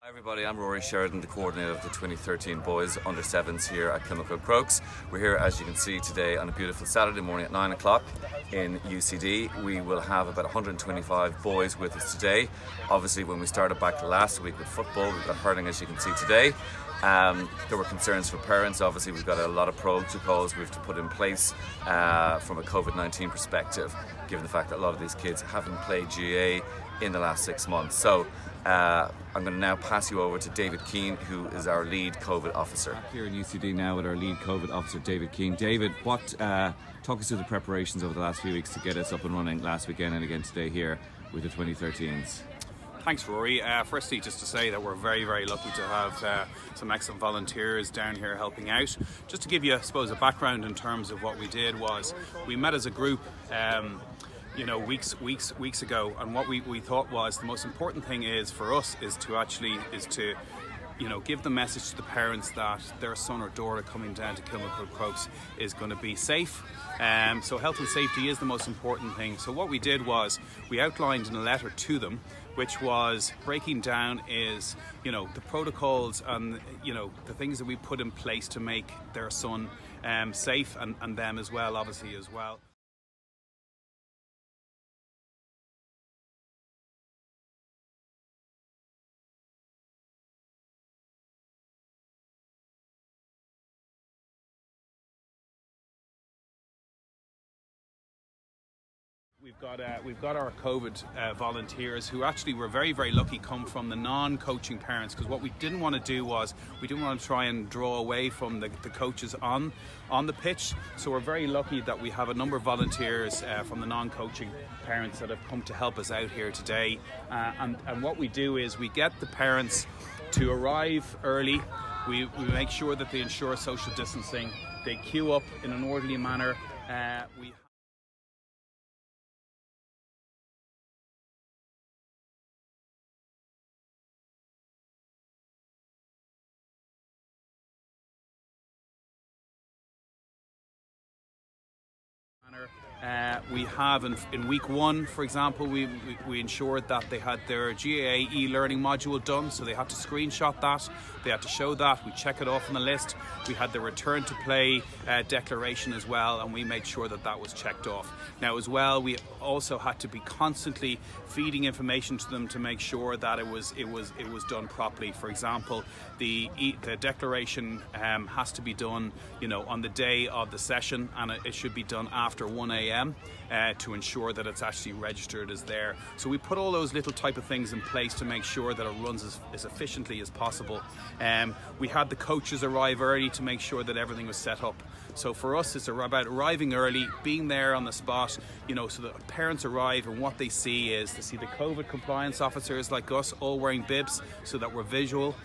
Hi everybody, I'm Rory Sheridan, the coordinator of the 2013 Boys Under 7s here at KIlmacud Crokes. We're here, as you can see, today on a beautiful Saturday morning at 9 o'clock in UCD. We will have about 125 boys with us today. Obviously, when we started back last week with football, we've got hurling, as you can see today. There were concerns for parents. Obviously, we've got a lot of protocols we have to put in place from a COVID-19 perspective, given the fact that a lot of these kids haven't played GAA in the last 6 months. So I'm going to now pass you over to David Keane, who is our lead COVID officer. Here in UCD now with our lead COVID officer, David Keane. David, talk us through the preparations over the last few weeks to get us up and running last weekend and again today here with the 2013s. Thanks, Rory. Firstly, just to say that we're very, very lucky to have some excellent volunteers down here helping out. Just to give you, I suppose, a background in terms of what we did was we met as a group weeks ago, and what we thought was the most important thing is for us is to give the message to the parents that their son or daughter coming down to KIlmacud Crokes is going to be safe. So health and safety is the most important thing. So what we did was we outlined in a letter to them, which was breaking down is the protocols and the things that we put in place to make their son safe and them as well, obviously as well. We've got our COVID volunteers who actually were very, very lucky come from the non-coaching parents, because what we didn't want to do was we didn't want to try and draw away from the coaches on the pitch. So we're very lucky that we have a number of volunteers from the non-coaching parents that have come to help us out here today. And what we do is we get the parents to arrive early. We make sure that they ensure social distancing. They queue up in an orderly manner. We have in week 1, for example, we ensured that they had their GAA e-learning module done, so they had to screenshot that, they had to show that, we check it off on the list. We had the return to play declaration as well, and we made sure that that was checked off. Now as well, we also had to be constantly feeding information to them to make sure that it was done properly. For example, the declaration has to be done on the day of the session, and it should be done after 1 a.m. To ensure that it's actually registered as there. So we put all those little type of things in place to make sure that it runs as efficiently as possible. We had the coaches arrive early to make sure that everything was set up. So for us, it's about arriving early, being there on the spot, so that parents arrive and what they see is they see the COVID compliance officers like us all wearing bibs so that we're visual.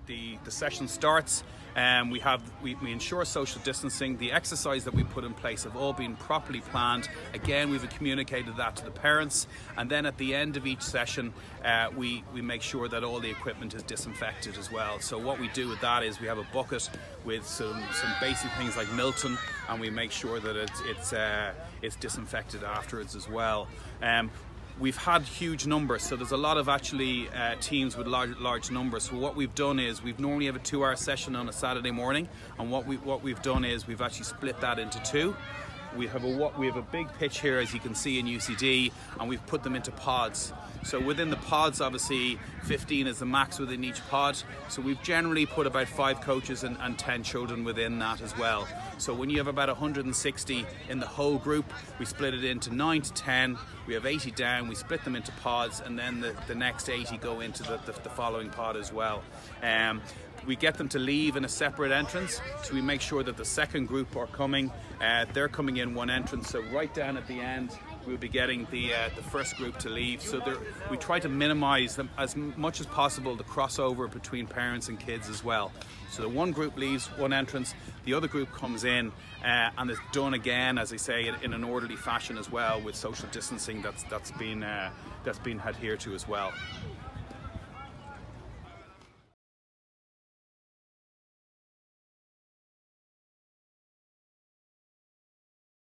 The session starts, and we ensure social distancing. The exercise that we put in place have all been properly planned. Again, we've communicated that to the parents, and then at the end of each session we make sure that all the equipment is disinfected as well. So what we do with that is we have a bucket with some basic things like Milton, and we make sure that it's disinfected afterwards as well. We've had huge numbers, so there's a lot of teams with large numbers. So what we've done is we've normally have a 2-hour session on a Saturday morning, and what we've done is we've actually split that into 2. We have a big pitch here, as you can see in UCD, and we've put them into pods. So within the pods, obviously 15 is the max within each pod. So we've generally put about 5 coaches and 10 children within that as well. So when you have about 160 in the whole group, we split it into 9 to 10. We have 80 down, we split them into pods, and then the next 80 go into the following pod as well. We get them to leave in a separate entrance, so we make sure that the second group are coming. They're coming in one entrance, so right down at the end we'll be getting the first group to leave. So we try to minimise them as much as possible, the crossover between parents and kids as well. So the one group leaves one entrance, the other group comes in, and it's done again, as I say, in an orderly fashion as well, with social distancing that's been adhered to as well.